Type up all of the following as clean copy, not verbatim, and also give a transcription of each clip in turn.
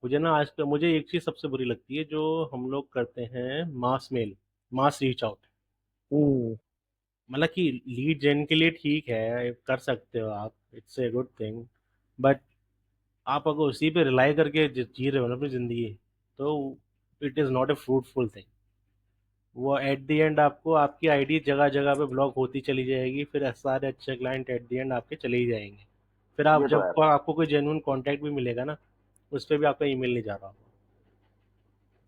मुझे एक चीज सबसे बुरी लगती है जो हम लोग करते हैं, मास मेल, मास रीच आउट। हम्म। मतलब कि लीड जेन के लिए ठीक है, कर सकते हो आप, it's a good thing, but आप अगर उसी पे रिलाई करके जी रहे हो ना अपनी जिंदगी, तो it is not a fruitful thing. वो एट द एंड आपको आपकी आईडी जगह जगह पे ब्लॉक होती चली जाएगी, फिर सारे अच्छे क्लाइंट एट द एंड आपके चले ही जाएंगे। फिर आप ये तो जब है को भाई। आपको कोई जेन्युइन कांटेक्ट भी मिलेगा ना, उस पर भी आपका ईमेल नहीं जा रहा होगा।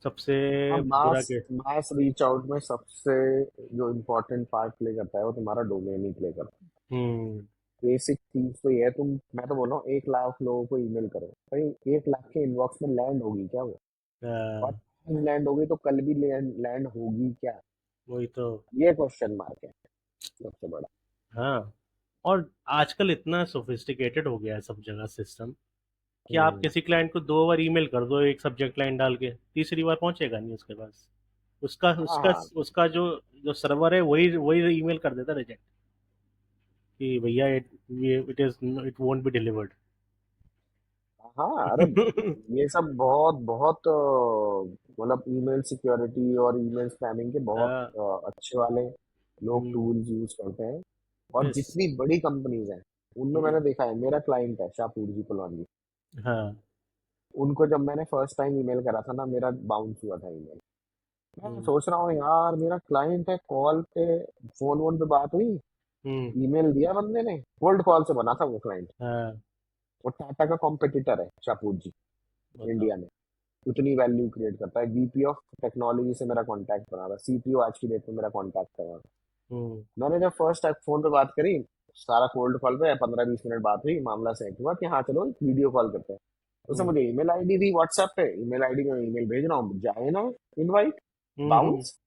सबसे हाँ, बुरा मास के। मास रीच आउट में सबसे जो इम्पोर्टेंट पार्ट प्ले करता है वो तुम्हारा डोमेन ही प्ले करता है। हम्म। बेसिक चीज तो ये है, मैं तो बोल रहा हूँ 1 लाख लोगों को ईमेल करो भाई, 1 लाख के इनबॉक्स में लैंड होगी क्या वो? और आ, लैंड होगी तो कल भी लैंड लैंड होगी क्या? वही तो। ये क्वेश्चन मार्क है सबसे बड़ा। हाँ। और आजकल इतना सोफिस्टिकेटेड हो गया है सब जगह सिस्टम, कि आप हम्म। किसी क्लाइंट को 2 बार ईमेल कर दो एक सब्जेक्ट लाइन डाल के, तीसरी बार पहुंचेगा नहीं उसके पास। उसका हाँ उसका हाँ। उसका जो जो सर्वर है वही वही ईमेल कर देता रिजेक्ट, कि भैया इट वोंट बी डिलीवर्ड। हाँ, अरे ये सब बहुत बहुत मतलब ईमेल सिक्योरिटी और ईमेल स्पैमिंग के बहुत हाँ। अच्छे वाले लोग हम्म। टूल्स यूज करते हैं। और यस। जितनी बड़ी कंपनीज हैं उनमें हम्म। मैंने देखा है, मेरा क्लाइंट है शाहपुर जी पुलवानी। हाँ। उनको जब मैंने फर्स्ट टाइम ईमेल करा था ना, मेरा बाउंस हुआ था ईमेल। मैं हम्म। सोच रहा हूँ यार मेरा क्लाइंट है, कॉल पे फोन वोन पे बात हुई, हम्म। ईमेल दिया बंदे ने, कोल्ड कॉल से बना था वो क्लाइंट। हाँ। वो टाटा का कॉम्पिटिटर है शाहपुर जी, बताओ। इंडिया में। उतनी वैल्यू क्रिएट करता है। वीपी ऑफ टेक्नोलॉजी से मेरा कांटेक्ट बना था, सीटीओ आज की डेट में मेरा कांटेक्ट कर रहा था। हम्म। मैंने जब फर्स्ट टाइम फोन पे बात करी, सारा कोल्ड कॉल पे 15-20 मिनट बात हुई, मामला सेट हुआ कि हाँ चलो वीडियो कॉल करते हैं। उसने हम्म। मुझे ईमेल आईडी दी व्हाट्सएप पे, ईमेल आईडी में ईमेल भेज रहा हूँ, जाए ना इनवाइट, हम्म। बाउंस।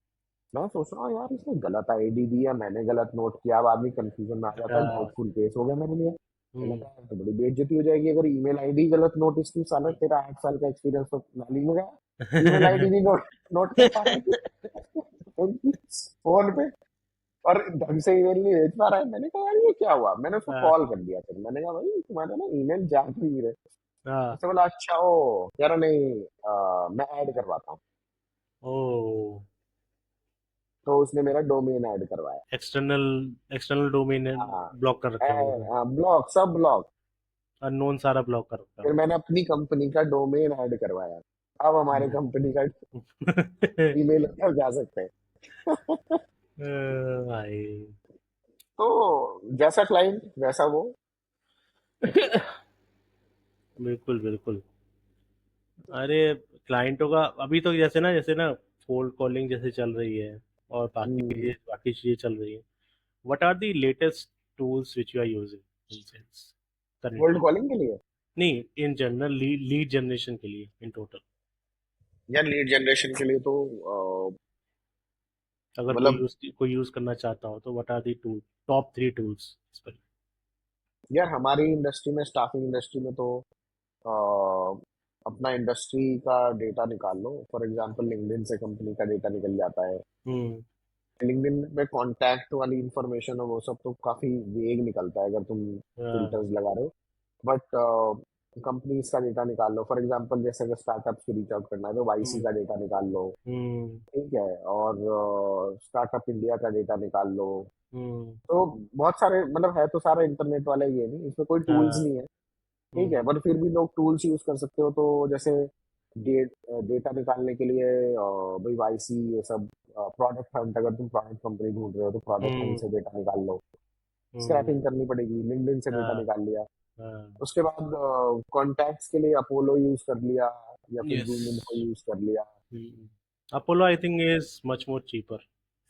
मैं सोच रहा हूँ यार इसने गलत आईडी दी है, मैंने गलत नोट किया। अब आदमी कंफ्यूजन में आ जाता है, हाँ। डाउटफुल केस हो गया मेरे लिए। मैंने हम्म। कहा यार तो बड़ी बेइज्जती हो जाएगी अगर ईमेल आईडी गलत नोटिस की। साला तेरा 8 साल का एक्सपीरियंस तो नाली में गया, ईमेल आईडी नहीं नोट नोट कर पा रहा है उनकी फोन पे, और ढंग से ईमेल नहीं भेज पा रहा है। मैंने कहा यार ये क्या हुआ, मैंने उसको हाँ। कॉल कर दिया। फिर मैंने कहा भाई तुम्हारे ना ईमेल जा क्यों नहीं रहे? हाँ। उसने बोला अच्छा ओ, कह रहा नहीं मैं ऐड करवाता हूँ। ओ। तो उसने मेरा डोमेन ऐड करवाया। एक्सटर्नल एक्सटर्नल डोमेन हाँ, ब्लॉक कर रखे होंगे। ब्लॉक सब ब्लॉक। अननोन सारा ब्लॉक कर रखा फिर होगा। मैंने अपनी कंपनी का डोमेन ऐड करवाया। अब हमारे हम्म। कंपनी का ईमेल अंदर जा सकते हैं। भाई। तो जैसा क्लाइंट वैसा वो। बिल्कुल बिल्कुल। अरे, क्लाइंटों का अभी तो जैसे ना कोल्ड कॉलिंग जैसे चल रही है, और बाकी चीजें चल रही है। What are the latest tools which you are using in sales cold currently? Calling के लिए, नहीं, इन जनरल लीड जनरेशन के लिए इन टोटल। या लीड जनरेशन के लिए तो अगर मतलब कोई यूज करना चाहता हो तो what are the top 3 tools इस पर? यार हमारी इंडस्ट्री में, स्टाफिंग इंडस्ट्री में तो अपना इंडस्ट्री का डेटा निकाल लो। फॉर एग्जांपल लिंक्डइन से कंपनी का डेटा निकल जाता है। हम्म। लिंक्डइन में कॉन्टैक्ट वाली इंफॉर्मेशन और वो सब तो काफी वेग निकलता है अगर तुम हाँ। फिल्टर्स लगा रहे हो। बट कंपनीज का डेटा निकाल लो। फॉर एग्जांपल जैसे अगर स्टार्टअप को रीच आउट करना है तो वाईसी हम्म। का डेटा निकाल लो। हम्म। ठीक है, और स्टार्टअप इंडिया का डेटा निकाल लो। हम्म। तो बहुत सारे, मतलब है तो सारा इंटरनेट वाला ही है, नहीं इसमें कोई टूल्स हाँ। नहीं है। ठीक है, हम्म। बट फिर भी लोग टूल्स यूज कर सकते हो। तो जैसे डेटा निकालने के लिए भाई वाईसी ये सब, प्रोडक्ट हंट, अगर तुम प्रोडक्ट कंपनी ढूंढ रहे हो तो प्रोडक्ट हंट हम्म। से डेटा निकाल लो। हम्म। स्क्रैपिंग करनी पड़ेगी, लिंक्डइन से डेटा हाँ। निकाल लिया। हाँ। उसके बाद कॉन्टैक्ट्स के लिए अपोलो यूज कर लिया, या फिर यस। जूम इन्फो यूज कर लिया। Apollo I think is much more cheaper,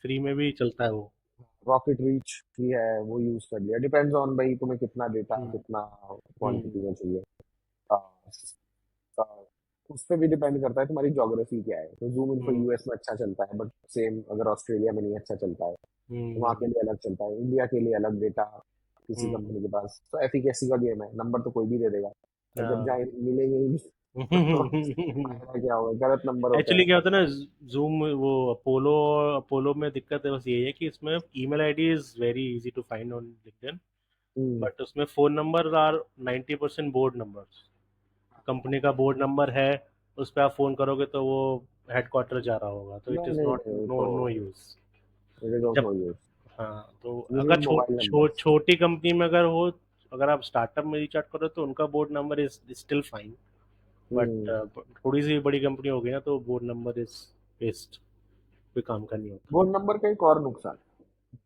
free में भी चलता है वो। रॉकेट रीच भी है, वो यूज कर लिया। डिपेंड्स ऑन भाई तुम्हें कितना डेटा, हम्म। कितना हम्म। क्वांटिटी में चाहिए। अ, अ, उस पर भी डिपेंड करता है तुम्हारी ज्योग्राफी क्या है। तो जूम इन्फो हम्म। यूएस में अच्छा चलता है, बट सेम अगर ऑस्ट्रेलिया में नहीं अच्छा चलता है तो वहाँ के हम्म। लिए अलग चलता है। इंडिया के लिए अलग डेटा किसी हम्म। कंपनी के पास। तो एफिकेसी का गेम है, नंबर तो कोई भी दे देगा, और जब हाँ। जाए मिलेंगे ही नहीं तो फायदा क्या होगा? गलत नंबर होते एक्चुअली हैं। क्या होता है ना, जूम वो अपोलो में दिक्कत है बस ये है कि इसमें email ID is very easy to find on LinkedIn, hmm. But उसमें phone number are 90% board numbers. Company का बोर्ड नंबर है, उस पे आप फोन करोगे तो वो हेडक्वार्टर जा रहा होगा, तो इट नहीं इज नहीं नॉट नहीं, वो नो तो no use. It is of जब नो यूज। हाँ, तो यू अगर नीड मोबाइल नंबर्स। छोटी कंपनी में अगर हो, अगर आप स्टार्टअप में रिचार्ज करो तो उनका board number is still fine. But hmm. थोड़ी सी बड़ी कंपनी हो गई ना, तो बोर्ड नंबर इज वेस्ट, कोई काम का नहीं होता। बोर्ड नंबर का एक और नुकसान,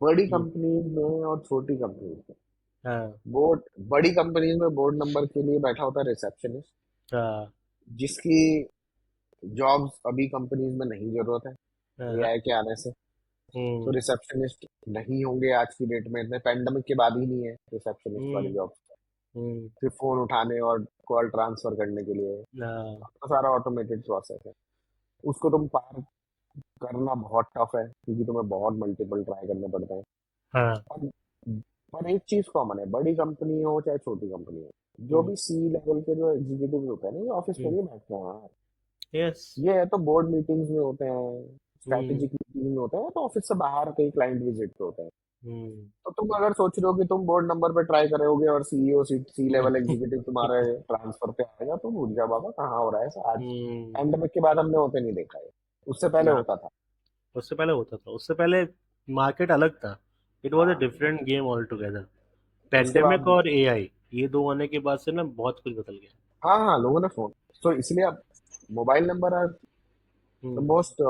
बड़ी हम्म, कंपनीज में और छोटी कंपनीज में, हाँ बोर्ड बड़ी कंपनीज में बोर्ड नंबर के लिए बैठा होता है रिसेप्शनिस्ट, हाँ जिसकी जॉब्स अभी कंपनीज में नहीं जरूरत है हाँ। एआई के आने से। तो हम्म रिसेप्शनिस्ट नहीं होंगे आज की डेट में, इतने पैंडमिक के बाद ही नहीं है रिसेप्शनिस्ट वाली हम्म जॉब। हम्म, सिर्फ फोन उठाने और कॉल ट्रांसफर करने के लिए, हाँ तो सारा ऑटोमेटेड प्रोसेस है। उसको तुम पार करना बहुत टफ है, क्योंकि तुम्हें बहुत मल्टीपल ट्राई करने पड़ते हैं। हाँ। पर पर एक चीज कॉमन है, बड़ी कंपनी हो चाहे छोटी कंपनी हो, जो हम्म भी सी लेवल के जो एग्जीक्यूटिव होते हैं ना, ये ऑफिस में हम्म, नहीं बैठते हैं यार। यस। ये है तो बोर्ड मीटिंग्स में होते हैं, हम्म स्ट्रैटेजिक मीटिंग में होते हैं, तो ऑफिस से बाहर कहीं क्लाइंट विजिट पे होते हैं। हम्म तो तुम अगर सोच रहे हो कि तुम बोर्ड नंबर पे ट्राई करोगे और सीईओ सी लेवल हम्म एग्जीक्यूटिव तुम्हारे ट्रांसफर पे आएगा, तो भूल जा बाबा, कहाँ हो रहा है ऐसा आज। हम्म, पैंडेमिक के बाद हमने होते नहीं देखा है, उससे पहले हाँ, होता था। उससे पहले होता था, उससे पहले मार्केट अलग था। इट वॉज अ हाँ, डिफरेंट गेम ऑल टुगेदर। उसके पेंडेमिक बाद और एआई, ये दो आने के बाद से ना बहुत कुछ बदल गया। हाँ हाँ, लोगों ने फोन, तो इसलिए अब mobile number are the hmm most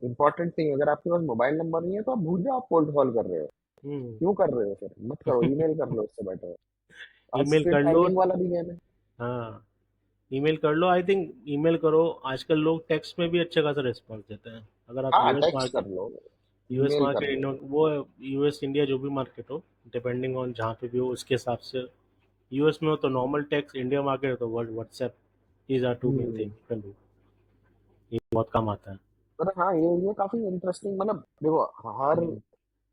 important thing. अगर आपके पास मोबाइल नंबर नहीं है तो आप भूल जाओ आप कोल्ड कॉल कर रहे हो। हम्म। क्यों कर रहे हो, फिर मत करो, ईमेल कर लो, उससे बेटर है। आज ईमेल फिर कर लो। टाइमिंग वाला भी गेम है। हाँ, ईमेल कर लो, आई थिंक ईमेल करो। आजकल लोग टेक्स्ट में भी अच्छे खासा रिस्पॉन्स देते हैं। अगर आप हाँ, टेक्स्ट कर लो, यूएस ईमेल कर मार्केट, लो। वो यूएस इंडिया जो भी मार्केट हो, डिपेंडिंग ऑन जहाँ पे भी हो उसके हिसाब से। यूएस में हो तो नॉर्मल टेक्स्ट, इंडिया मार्केट है तो word WhatsApp. These are two main thing hmm. You can do. ये बहुत काम आता है। पर हाँ, ये काफी इंटरेस्टिंग, मतलब देखो, हर हम्म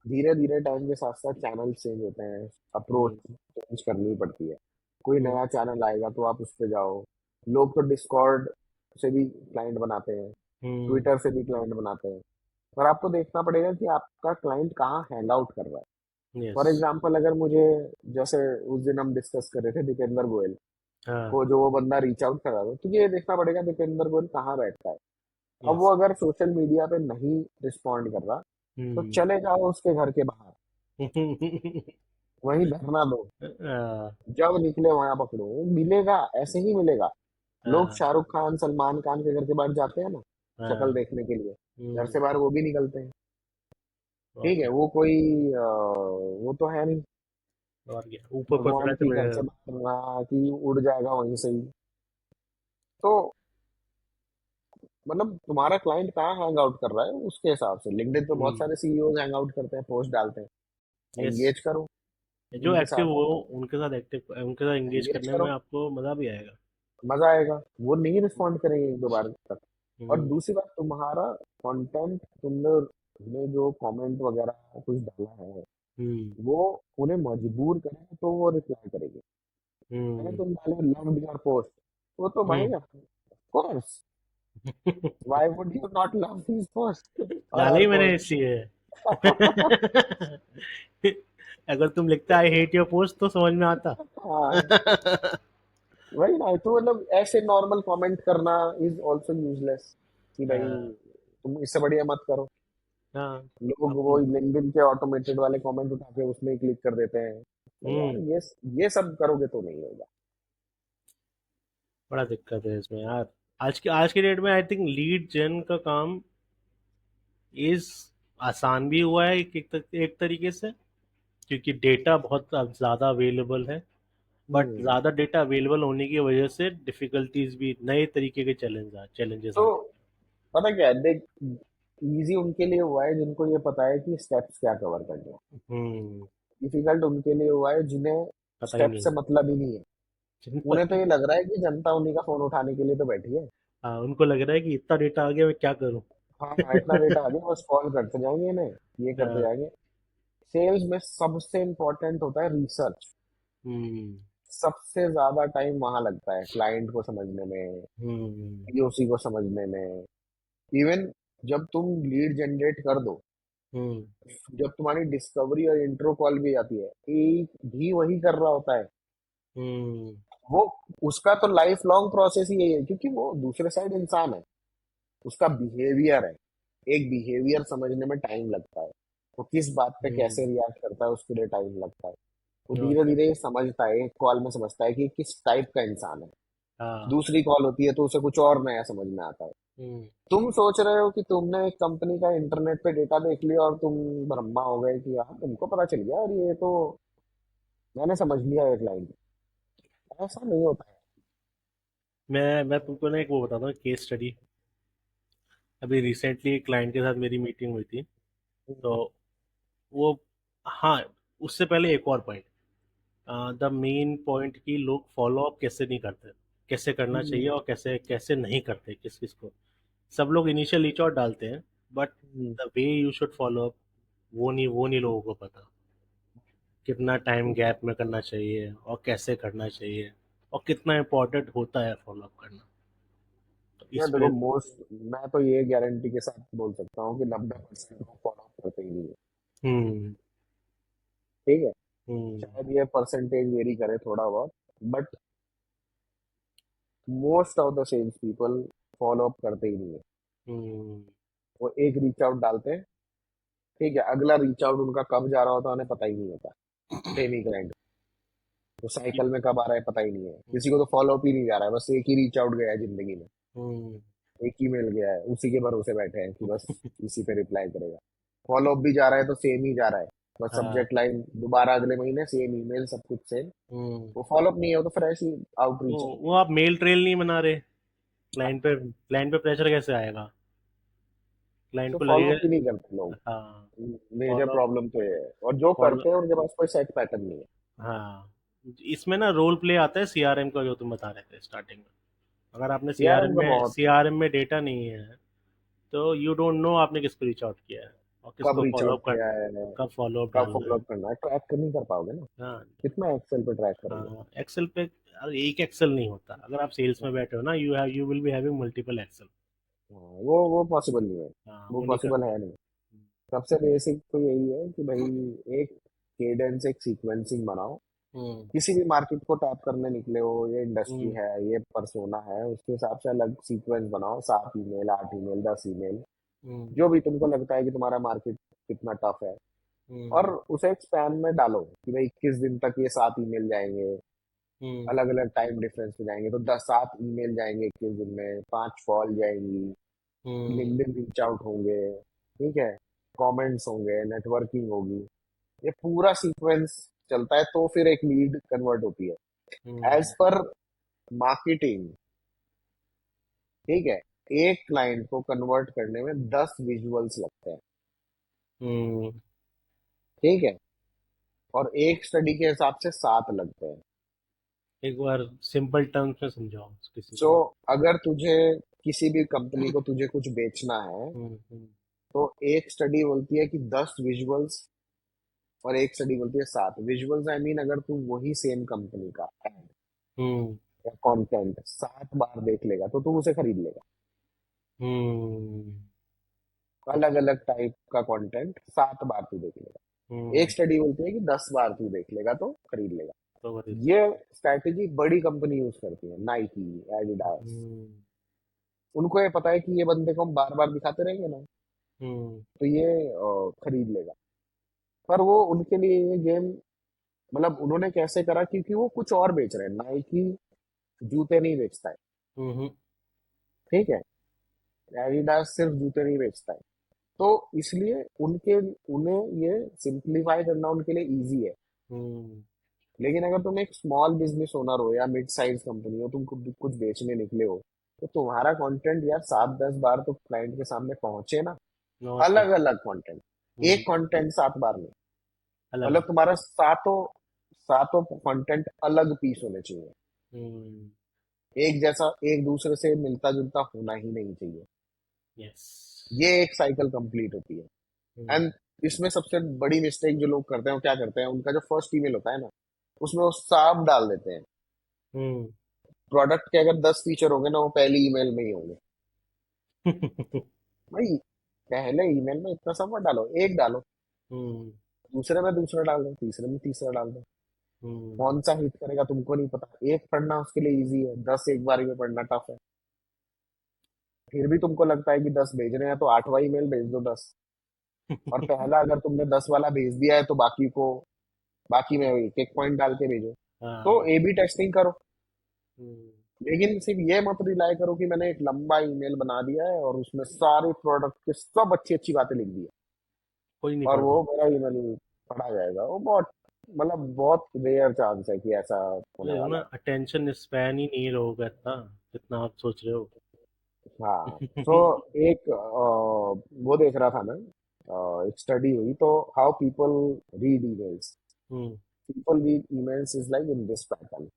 धीरे धीरे टाइम के साथ साथ चैनल चेंज होते हैं, अप्रोच हम्म चेंज करनी पड़ती है। कोई हम्म नया चैनल आएगा तो आप उस पे जाओ। लोग तो डिस्कॉर्ड से भी क्लाइंट बनाते हैं, हम्म, ट्विटर से भी क्लाइंट बनाते हैं। पर आपको देखना पड़ेगा कि आपका क्लाइंट कहाँ हैंग आउट कर रहा है। यस। फॉर एग्जाम्पल, अगर मुझे, जैसे उस दिन हम डिस्कस कर रहे थे दीपेंद्र गोयल हाँ। को, जो वो बंदा रीच आउट कर रहा था, तो ये देखना पड़ेगा दीपेंद्र गोयल कहाँ बैठता है। अब वो यस। अगर सोशल मीडिया पे नहीं रिस्पॉन्ड कर रहा, तो हम्म। चले जाओ उसके घर के बाहर, वहीं धरना दो, हाँ जब निकले वहां पकड़ो, वो मिलेगा, ऐसे ही मिलेगा। लोग हाँ शाहरुख खान सलमान खान के घर के बाहर जाते हैं ना, शक्ल हाँ। देखने के लिए, घर हम्म, से बाहर वो भी निकलते हैं। और ठीक है, क्या। वो कोई वो तो है नहीं और क्या, ऊपर पकड़ा भगवान तो की घर मेरे। से बाहर, हाँ, कि उड़ जाएगा वहीं से ही। तो मतलब तुम्हारा क्लाइंट कहाँ हैंग आउट कर रहा है, उसके हिसाब से लिंक्डइन पे बहुत हम्म, सारे सीईओ हैंग आउट करते हैं, पोस्ट डालते हैं। यस। एंगेज करो जो उनके एक्टिव साथ, हो, उनके साथ एंगेज एंगेज करने में करो, आपको मजा भी आएगा। मजा आएगा। वो नहीं रिस्पॉन्ड करेंगे एक दो बार तक। और हम्म दूसरी बात, तुम्हारा कंटेंट, तुमने ने जो कमेंट वगैरह कुछ डाला है, हम्म वो उन्हें मजबूर करे तो वो रिप्लाई करेंगे। अगर हम्म तुम डालो लव योर पोस्ट, वो तो भाई hmm. Of course, why would you not love this post और डाला हर ही मैंने पोस्ट। इसलिए है। अगर तुम लिखता आई हेट योर पोस्ट तो समझ में आता। हाँ, वही ना, तो मतलब ऐसे नॉर्मल कमेंट करना इज ऑल्सो यूजलेस, कि भाई हाँ तुम इससे बढ़िया मत करो। हाँ। लोग वो अब लिंक्डइन के ऑटोमेटेड वाले कमेंट उठा के उसमें ही क्लिक कर देते हैं। तो यार, हम्म, ये सब करोगे तो नहीं होगा। बड़ा दिक्कत है इसमें यार। आज के डेट में आई थिंक लीड जेन का काम इज आसान भी हुआ है एक तरीके से, क्योंकि डेटा बहुत ज़्यादा अवेलेबल है। बट हम्म। ज़्यादा डेटा अवेलेबल होने की वजह से डिफिकल्टीज भी, नए तरीके के चैलेंजेस तो आते पता क्या है, देख, इजी उनके लिए हुआ है जिनको ये पता है कि स्टेप्स क्या कवर करने हैं। हैं। हम्म। डिफिकल्ट उनके लिए हुआ है जिन्हें पता ही स्टेप नहीं से है। मतलब ही नहीं है। उन्हें तो ये लग रहा है कि जनता उन्हीं का फोन उठाने के लिए तो बैठी है। हाँ, उनको लग रहा है कि इतना डेटा आ गया, मैं क्या करूं। हाँ हाँ, इतना डेटा आ गया, बस कॉल करते जाएंगे इन्हें, ये करते हाँ, जाएंगे। सेल्स में सबसे इम्पोर्टेंट होता है रिसर्च। हम्म सबसे ज्यादा टाइम वहां लगता है क्लाइंट को समझने में, हम्म पीओसी को समझने में। इवन जब तुम लीड जनरेट कर दो, हम्म जब तुम्हारी डिस्कवरी और इंट्रो कॉल भी आती है, एक भी वही कर रहा होता है। हम्म वो उसका तो लाइफ लॉन्ग प्रोसेस ही यही है, क्योंकि वो दूसरे साइड इंसान है, उसका बिहेवियर है। एक बिहेवियर समझने में टाइम लगता है, वो किस बात पे कैसे हम्म। रिएक्ट करता है उसके लिए टाइम लगता है। वो और धीरे क्या। धीरे ये समझता है, एक कॉल में समझता है कि किस टाइप का इंसान है। हाँ। दूसरी कॉल होती है तो उसे कुछ और नया समझ में आता है। हम्म। तुम सोच रहे हो कि तुमने एक कंपनी का इंटरनेट पे डेटा देख लिया और तुम ब्रह्मा हो गए कि यार तुमको पता चल गया और ये तो मैंने समझ लिया एक लाइन में। ऐसा नहीं होता है। मैं तुमको ना एक वो बताता हूँ, केस स्टडी। अभी रिसेंटली एक क्लाइंट के साथ मेरी मीटिंग हुई थी। तो वो, हाँ, उससे पहले एक और पॉइंट, द मेन पॉइंट कि लोग फॉलो अप कैसे नहीं करते, कैसे करना चाहिए हम्म, और कैसे कैसे नहीं करते, किस किस को। सब लोग इनिशियल रीच आउट डालते हैं, but hmm, the way you should follow up, वो नहीं लोगों को पता। कितना टाइम गैप में करना चाहिए और कैसे करना चाहिए और कितना इम्पोर्टेंट होता है फॉलो अप करना। तो यार देखो इसमें। मोस्ट, मैं तो ये गारंटी के साथ बोल सकता हूँ कि 90% लोग फॉलो करते ही नहीं है। हम्म। ठीक है, हम्म। शायद ये परसेंटेज वेरी करे थोड़ा बहुत, but most of the sales people follow up करते ही नहीं है। हम्म। वो एक रीच आउट डालते हैं, ठीक है, अगला रीच आउट उनका कब जा रहा होता है उन्हें पता ही नहीं होता। सेम ही क्लाइंट तो साइकिल में कब आ रहा है पता ही नहीं है, किसी को तो फॉलो अप ही नहीं जा रहा है, बस एक ही रीच आउट गया है जिंदगी में, हम्म। एक ही मेल गया है, उसी के भरोसे बैठे हैं कि बस इसी पे रिप्लाई करेगा। फॉलो अप भी जा रहा है तो सेम ही जा रहा है, बस हाँ। सब्जेक्ट लाइन दोबारा अगले महीने सेम ईमेल सब कुछ सेम। हम्म। वो फॉलो अप नहीं है, वो तो फ्रेश ही आउटरीच है। वो आप मेल ट्रेल नहीं बना रहे, क्लाइंट पे प्रेशर कैसे आएगा? क्लाइंट तो को फॉलो लगेगा। अप ही नहीं करते लोग। हाँ। मेजर फॉलो प्रॉब्लम तो ये है, और जो फॉलो करते हैं उनके पास कोई सेट पैटर्न नहीं है। हाँ, इसमें ना रोल प्ले आता है सीआरएम का, जो तुम बता रहे थे स्टार्टिंग में। अगर आपने सीआरएम सीआरएम का में बहुत सीआरएम में डेटा नहीं है, तो यू डोंट नो आपने किसको रीच आउट किया है और कब किसको रीच फॉलो आउट अप किया करना है, है, कब फॉलो अप कब डालना फॉलो है। अप करना है, ट्रैक कर नहीं कर पाओगे ना। हाँ। कितना एक्सेल पे ट्रैक करोगे। हाँ, एक्सेल पे। अरे एक एक्सेल नहीं होता, अगर आप सेल्स में बैठे हो ना, you will be having multiple Excel. हाँ, वो पॉसिबल नहीं है। हाँ, वो वो नहीं पॉसिबल करना। है नहीं। सबसे बेसिक तो यही है कि भाई एक केडेंस, एक सीक्वेंसिंग बनाओ। हम्म। किसी भी मार्केट को टैप करने निकले हो, ये इंडस्ट्री हम्म। है, ये परसोना है, उसके हिसाब से अलग सीक्वेंस बनाओ, 7 ईमेल, 8 ईमेल, 10 ईमेल, हम्म। जो भी तुमको लगता है कि तुम्हारा मार्केट कितना टफ है। और हम्म। उसे एक स्पैन में डालो कि भाई 21 दिन तक ये 7 ईमेल जाएंगे, हम्म। अलग अलग टाइम डिफरेंस पे जाएंगे, तो 10 7 ईमेल जाएंगे 21 दिन में, 5 कॉल जाएंगी, हम्म। लिंक्डइन रीच आउट होंगे, ठीक है, कमेंट्स होंगे, नेटवर्किंग होगी, ये पूरा सीक्वेंस चलता है तो फिर एक लीड कन्वर्ट होती है। हम्म। एज पर मार्केटिंग, ठीक है, एक क्लाइंट को कन्वर्ट करने में 10 विजुअल्स लगते हैं, हम्म। ठीक है, और एक स्टडी के हिसाब से 7 लगते हैं। एक बार सिंपल टर्म्स में समझाओ किसी सो को। अगर तुझे किसी भी कंपनी को तुझे कुछ बेचना है, हम्म। तो एक स्टडी बोलती है कि 10 विजुअल्स, और एक स्टडी बोलती है 7 विजुअल्स। आई मीन अगर तू वही सेम कंपनी का एड हम्म। या कंटेंट 7 बार देख लेगा तो तू उसे खरीद लेगा। हम्म। अलग ओके। अलग टाइप का कंटेंट 7 बार तू देख लेगा। एक हम्म। स्टडी बोलती है कि 10 बार तू देख लेगा तो खरीद लेगा। तो वही। ये स्ट्रैटेजी बड़ी कंपनी यूज करती है, नाइकी, एडिडास। हम्म। उनको ये पता है कि ये बंदे को हम बार बार दिखाते रहेंगे ना, हम्म। तो ये खरीद लेगा। पर वो उनके लिए ये गेम, मतलब उन्होंने कैसे करा, क्योंकि वो कुछ और बेच रहे हैं। नाइकी जूते नहीं बेचता है, हम्म। ठीक है, एडिडास सिर्फ जूते नहीं बेचता है। तो इसलिए उनके उन्हें ये सिंप्लीफाई करना उनके लिए इजी है। हम्म। लेकिन अगर तुम एक स्मॉल बिजनेस ओनर हो या मिड साइज कंपनी हो, तुम कुछ बेचने निकले हो, तो तुम्हारा कंटेंट यार 7 10 बार तो क्लाइंट के सामने पहुंचे ना। और क्या। अलग अलग कंटेंट, एक हम्म। कंटेंट 7 बार में, अलग मतलब अलग। तुम्हारा सातों सातों कंटेंट अलग पीस होने चाहिए। हम्म। एक जैसा, एक दूसरे से मिलता जुलता होना ही नहीं चाहिए। यस। ये एक साइकिल कंप्लीट होती है। हम्म। एंड इसमें सबसे बड़ी मिस्टेक जो लोग करते हैं वो क्या करते हैं, उनका जो फर्स्ट ईमेल होता है ना, उसमें वो सब डाल देते हैं। हम्म। प्रोडक्ट के अगर 10 फीचर होंगे ना, वो पहली ईमेल में ही होंगे। भाई पहले ईमेल में इतना सब मत डालो, एक डालो, हम्म। दूसरे में दूसरा डाल दो, तीसरे में तीसरा डाल दो। हम्म। कौन सा हिट करेगा तुमको नहीं पता। एक पढ़ना उसके लिए इजी है, 10 एक बार में पढ़ना टफ है। फिर भी तुमको लगता है कि 10 भेज रहे हैं तो 8वां ईमेल भेज दो 10। और पहला अगर तुमने 10 वाला भेज दिया है तो बाकी में एक एक पॉइंट डाल के भेजो। तो हाँ। ए बी टेस्टिंग करो। हम्म। लेकिन सिर्फ ये मत रिलाय करो कि मैंने एक लंबा ईमेल बना दिया है और उसमें सारे प्रोडक्ट के सब अच्छी अच्छी बातें लिख दी है कोई नहीं और पढ़ वो रहा। मेरा ईमेल पढ़ा जाएगा। वो बहुत, मतलब बहुत रेयर चांस है कि ऐसा होने ये ना वाला है। अटेंशन स्पैन ही नहीं लोगों का इतना, जितना आप सोच रहे हो। हाँ। सो एक वो देख रहा था मैं, एक स्टडी हुई तो how people read emails. Hmm. People read emails is like in this pattern.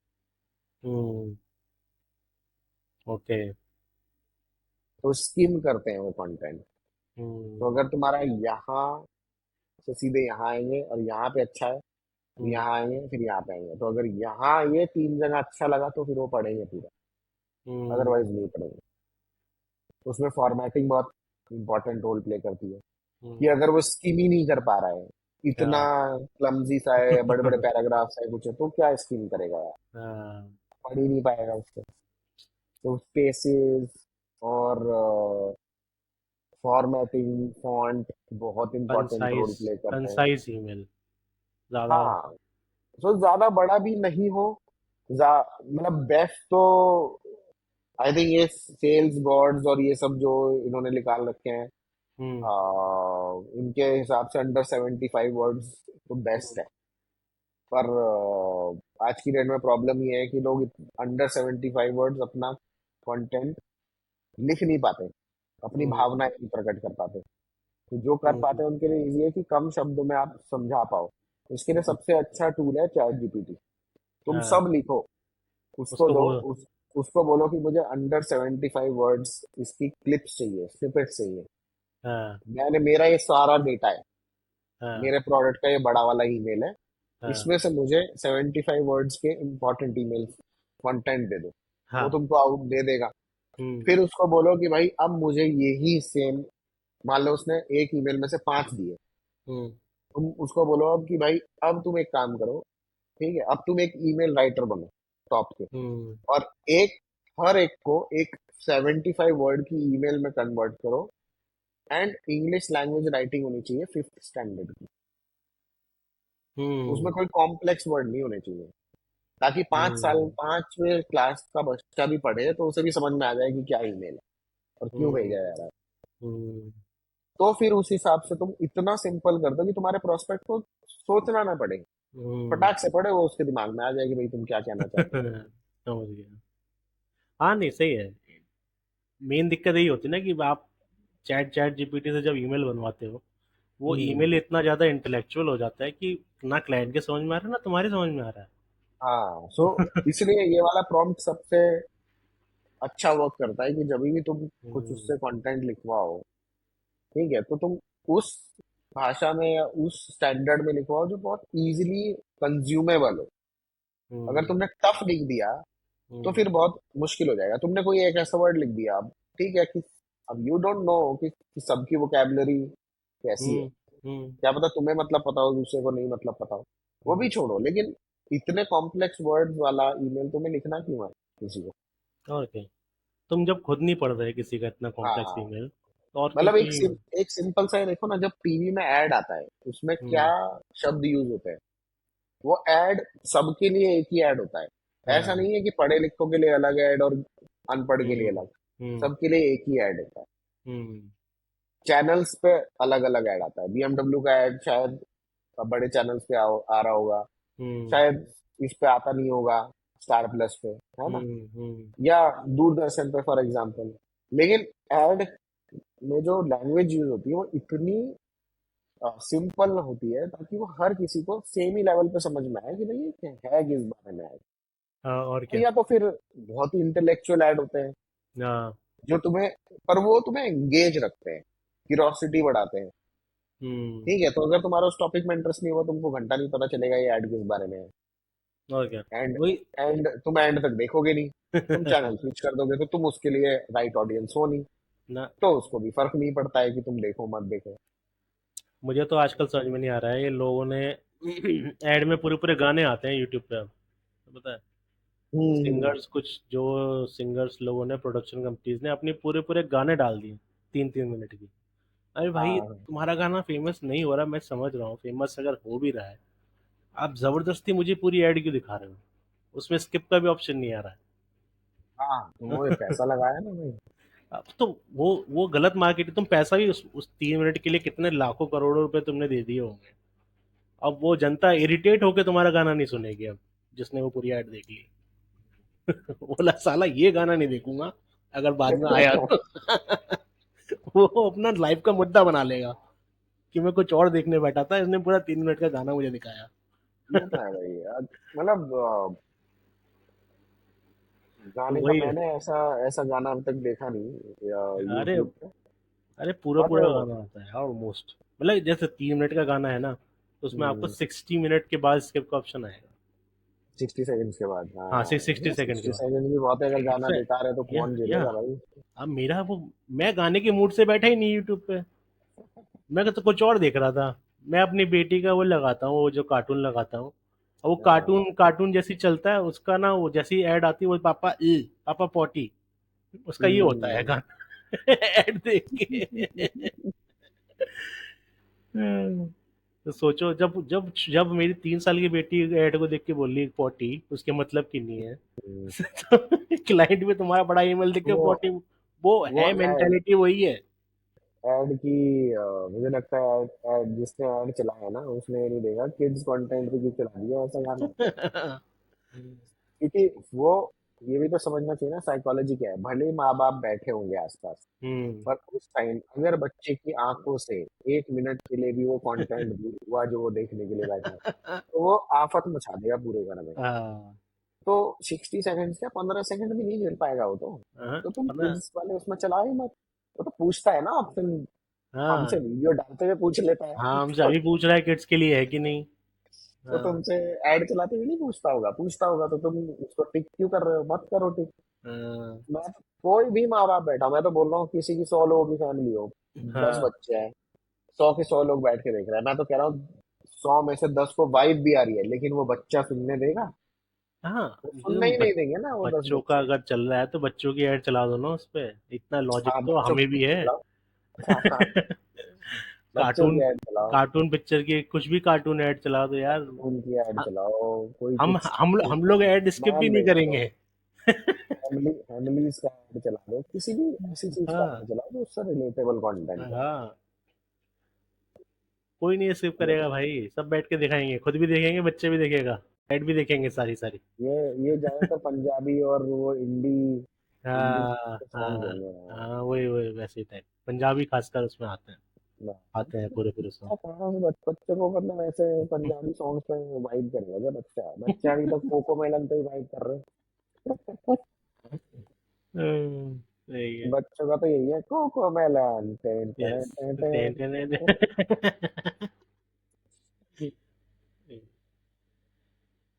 Hmm. Okay. तो स्किम करते हैं वो कंटेंट। तो हम्म। अगर तुम्हारा यहाँ से सीधे यहाँ आएंगे और यहाँ पे अच्छा है, फिर हम्म। यहाँ आएंगे, फिर यहाँ पे आएंगे, तो अगर यहाँ ये 3 जगह अच्छा लगा तो फिर वो पढ़ेंगे पूरा, हम्म। अदरवाइज नहीं पढ़ेंगे। उसमें फॉर्मेटिंग बहुत इंपॉर्टेंट रोल प्ले करती है कि हम्म। अगर वो स्किम ही नहीं कर पा रहा है, इतना हाँ। क्लमजी सा है, बड़े बड़े पैराग्राफ्स है कुछ है, तो क्या स्किम करेगा यार, हाँ। पढ़ ही नहीं पाएगा उससे। तो स्पेसेस और फॉर्मेटिंग, फॉन्ट बहुत इंपॉर्टेंट रोल कंसाइज, प्ले करते हैं। कंसाइज ईमेल ज्यादा। हाँ। तो ज्यादा बड़ा भी नहीं हो, मतलब बेस्ट तो आई थिंक ये सेल्स गॉड्स और ये सब जो इन्होंने निकाल रखे हैं, हम्म। इनके हिसाब से अंडर 75 वर्ड्स तो बेस्ट है। पर आज की डेट में प्रॉब्लम ये है कि लोग अंडर 75 वर्ड्स अपना कंटेंट लिख नहीं पाते, अपनी हम्म। भावनाएं नहीं प्रकट कर पाते। तो जो कर हम्म। पाते हैं उनके लिए इजी है कि कम शब्दों में आप समझा पाओ। इसके लिए सबसे अच्छा टूल है चैट जीपीटी। तुम हाँ। सब लिखो, उसको उसको दो, बोल। उसको बोलो कि मुझे अंडर 75 वर्ड्स इसकी क्लिप्स चाहिए, स्निपेट्स चाहिए। हाँ। मेरा ये सारा डेटा है, हाँ। मेरे प्रोडक्ट का ये बड़ा वाला ईमेल है, हाँ। इसमें से मुझे 75 वर्ड्स के इंपॉर्टेंट ईमेल कंटेंट दे दो। वो हाँ। तुमको आउट दे देगा। हम्म। फिर उसको बोलो कि भाई अब मुझे यही सेम, मान लो उसने एक ईमेल में से 5 दिए, हम्म। तुम उसको बोलो अब कि भाई अब तुम एक काम करो, ठीक है, अब तुम एक ईमेल राइटर बनो टॉप के, हम्म। और एक हर एक को एक 75 वर्ड की ईमेल में कन्वर्ट करो। एंड इंग्लिश लैंग्वेज राइटिंग होनी चाहिए 5th स्टैंडर्ड की। उसमें हम्म। कोई कॉम्प्लेक्स वर्ड नहीं होने चाहिए, ताकि 5 साल हम्म। 5वें क्लास का बच्चा भी पढ़े तो उसे भी समझ में आ जाए कि क्या ईमेल है और क्यों हम्म। भेजा जा रहा है। हम्म। तो फिर उस हिसाब से तुम इतना सिंपल कर दो कि तुम्हारे प्रोस्पेक्ट को सोचना ना पड़े, हम्म। फटाक से पढ़े वो उसके दिमाग में आ जाए कि भाई तुम क्या कहना चाहते हो। समझ गया। हाँ, नहीं सही है। मेन दिक्कत यही होती है ना कि आप चैट चैट जीपीटी से जब ईमेल बनवाते हो, वो हम्म। ईमेल इतना ज्यादा इंटेलेक्चुअल हो जाता है कि ना क्लाइंट के समझ में आ रहा है ना तुम्हारे समझ में आ रहा हाँ। सो है। इसलिए ये वाला प्रॉम्प्ट सबसे अच्छा वर्क करता है कि जब भी तुम कुछ हम्म। उससे कंटेंट लिखवाओ, ठीक है, तो तुम उस भाषा में या उस स्टैंडर्ड में लिखवाओ जो बहुत इजीली कंज्यूमेबल हो। अगर हम्म। तुमने टफ लिख दिया तो हम्म। फिर बहुत मुश्किल हो जाएगा। तुमने कोई एक ऐसा वर्ड लिख दिया, अब ठीक है कि अब यू डोंट नो कि सबकी वोकैबुलरी कैसी है। हम्म। हम्म। क्या पता तुम्हें मतलब पता हो, दूसरे को नहीं मतलब पता हो, वो भी हम्म। छोड़ो, लेकिन इतने कॉम्प्लेक्स वर्ड्स वाला ईमेल तुम्हें लिखना क्यों है किसी को। और क्या। तुम जब खुद नहीं पढ़ रहे किसी का इतना कॉम्प्लेक्स हाँ। ईमेल, तो और मतलब किसी। एक सिंपल सा ही देखो ना, जब टीवी में ऐड आता है उसमें क्या हम्म। शब्द यूज होते हैं। वो ऐड सबके लिए एक ही ऐड होता है। ऐसा हाँ। नहीं है कि पढ़े लिखों के लिए अलग ऐड और अनपढ़ के लिए हम्म। अलग। हम्म। सबके लिए एक ही ऐड होता है। हम्म। चैनल्स पे अलग अलग ऐड आता है। बीएमडब्ल्यू का ऐड शायद बड़े चैनल्स पे आ रहा होगा, हम्म। शायद इस पे आता नहीं होगा, स्टार प्लस पे, है ना, हम्म। हम्म। या दूरदर्शन पे फॉर एग्जांपल। लेकिन ऐड में जो लैंग्वेज यूज होती है वो इतनी सिंपल होती है ताकि वो हर किसी को सेम ही लेवल पे समझ में आए कि भाई ये है किस बारे में ऐड। हाँ, और क्या। या तो फिर बहुत ही इंटेलेक्चुअल ऐड होते हैं हाँ। जो तुम्हें, पर वो तुम्हें एंगेज रखते हैं, क्यूरोसिटी बढ़ाते हैं। हम्म। ठीक है, तो अगर तुम्हारा उस टॉपिक में इंटरेस्ट नहीं हुआ, तुमको घंटा नहीं पता चलेगा ये ऐड किस बारे में है। और क्या। एंड वही। एंड तुम एंड तक देखोगे नहीं, तुम चैनल स्विच कर दोगे, तो तुम उसके लिए राइट ऑडियंस हो नहीं। ना। तो उसको भी फर्क नहीं पड़ता है कि तुम देखो मत देखो। मुझे तो आजकल समझ में नहीं आ रहा है ये लोगों ने एड में पूरे पूरे गाने आते हैं यूट्यूब पे अब, तो पता है। हम्म। सिंगर्स कुछ जो सिंगर्स लोगों ने, प्रोडक्शन कंपनीज ने अपने पूरे पूरे गाने डाल दिए, 3-3 मिनट की। अरे भाई हाँ तुम्हारा गाना फेमस नहीं हो रहा, मैं समझ रहा हूँ, फेमस अगर हो भी रहा है, आप जबरदस्ती मुझे पूरी ऐड क्यों दिखा रहे हो? उसमें स्किप का भी ऑप्शन नहीं आ रहा हाँ, तुम वो है। पैसा लगाया ना भाई। अब तो वो गलत मार्केट, तुम पैसा भी उस 3 मिनट के लिए कितने लाखों करोड़ों रुपए तुमने दे दिए होंगे। अब वो जनता इरिटेट होके तुम्हारा गाना नहीं सुनेगी अब, जिसने वो पूरी ऐड देख ली। बोला साला ये गाना नहीं देखूंगा, अगर बाद में आया तो। वो अपना लाइफ का मुद्दा बना लेगा कि मैं कुछ और देखने बैठा था, इसने पूरा 3 मिनट का गाना मुझे दिखाया। ये तो है भाई यार। मतलब गाने का वही। मैंने ऐसा ऐसा गाना अब तक देखा नहीं अरे यूट्यूब पे। अरे पूरा और पूरा गाना आता है ऑलमोस्ट, मतलब जैसे 3 मिनट का गाना है ना, तो उसमें आपको 60 मिनट के बाद स्किप का ऑप्शन आएगा। 60 सेकंड्स के बाद, हाँ, हाँ। 60 सेकंड के 60 सेकंड भी बहुत है, अगर गाना बाद। बेकार है तो या कौन या झेलेगा भाई। अब मेरा वो, मैं गाने के मूड से बैठा ही नहीं यूट्यूब पे, मैं तो कुछ और देख रहा था। मैं अपनी बेटी का वो लगाता हूँ, वो जो कार्टून लगाता हूँ, और वो हाँ। कार्टून कार्टून जैसी चलता है उसका ना, वो जैसी ऐड आती है वो पापा पापा पॉटी, उसका ये होता है हम्म। गाना। ऐड देख के। तो सोचो, जब जब जब मेरी 3 साल की बेटी ऐड को देख के बोली पॉटी उसके मतलब की नहीं है, तो क्लाइंट भी तुम्हारा बड़ा ईमेल देख के वो पॉटी, वो वो है ऐड मेंटेलिटी वही है। ऐड की मुझे लगता है ऐड जिसने ऐड चलाया ना उसने ये नहीं देखा किड्स कंटेंट पे क्यों चला दिया ऐसा गाना। क्योंकि वो, ये भी तो समझना चाहिए ना साइकोलॉजी क्या है। भले ही माँ बाप बैठे होंगे आसपास, हम्म। पर उस टाइम अगर बच्चे की आंखों से 1 मिनट के लिए भी वो कंटेंट दूर हुआ जो वो देखने के लिए बैठा है, तो वो आफत मचा देगा पूरे घर में। हाँ। तो 60 सेकंड क्या 15 सेकंड भी नहीं मिल पाएगा वो हाँ, तो तुम पता है। किड्स वाले उसमें चलाओ ही मत। वो तो पूछता है ना ऑप्शन, हमसे हाँ। वीडियो डालते हुए पूछ लेता है। हाँ, हमसे अभी पूछ रहा है किड्स के लिए है कि नहीं। तो हाँ। तुमसे ऐड चलाते हुए नहीं पूछता होगा, पूछता होगा तो तुम उसको टिक क्यों कर रहे हो, मत करो टिक। हाँ। मैं तो, कोई भी माँ बाप बैठा, मैं तो बोल रहा हूँ किसी की 100 लोगों की फैमिली हो, 10 बच्चे हैं, 100 के 100 लोग बैठ के देख रहे हैं, मैं तो कह रहा हूँ 100 में से 10 को वाइब भी आ रही है, लेकिन वो बच्चा सुनने देगा? हाँ, वो जो सुनने ही नहीं देंगे ना वो दस बच्चों का बच्चे अगर चल रहा है तो बच्चों की ऐड चला दो ना उस पे, इतना लॉजिक हाँ, तो बच्चों हमें भी की है। चलाओ। हाँ हाँ, बच्चों कार्टून की ऐड चलाओ। कार्टून पिक्चर की कुछ भी कार्टून ऐड चला दो यार। उनकी ऐड चलाओ, कोई हम किड्स हम चैनल हम पे लोग ऐड स्किप भी मैम नहीं देख लो, करेंगे। फैमिलीज का ऐड चला दो, किसी भी ऐसी चीज का हाँ। ऐड चलाओ जो उससे रिलेटेबल कंटेंट है। हाँ, कोई नहीं स्किप करेगा भाई, सब बैठ के दिखाएंगे, खुद भी देखेंगे, बच्चे भी देखेगा, ऐड भी देखेंगे सारी सारी। ये ये ज्यादातर पंजाबी और वो हिंदी हिंदी हाँ। सॉन्ग हाँ। होंगे। हाँ, वही वही वैसे टाइप पंजाबी खासकर उसमें हाँ। आते हैं पूरे पूरे सॉन्ग। अच्छा, कहाँ से बच्चे को मतलब ऐसे पंजाबी सॉन्ग्स पे वाइब करेगा क्या बच्चा? बच्चा अभी तक कोको मेलन पे ही वाइब कर रहे हैं। सही है। बच्चों का तो यही है, Cocomelon ten ten yes. Ten ten ten.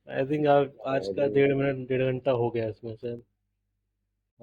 I think आज का अरे, 1.5 मिनट 1.5 घंटा हो गया इसमें से।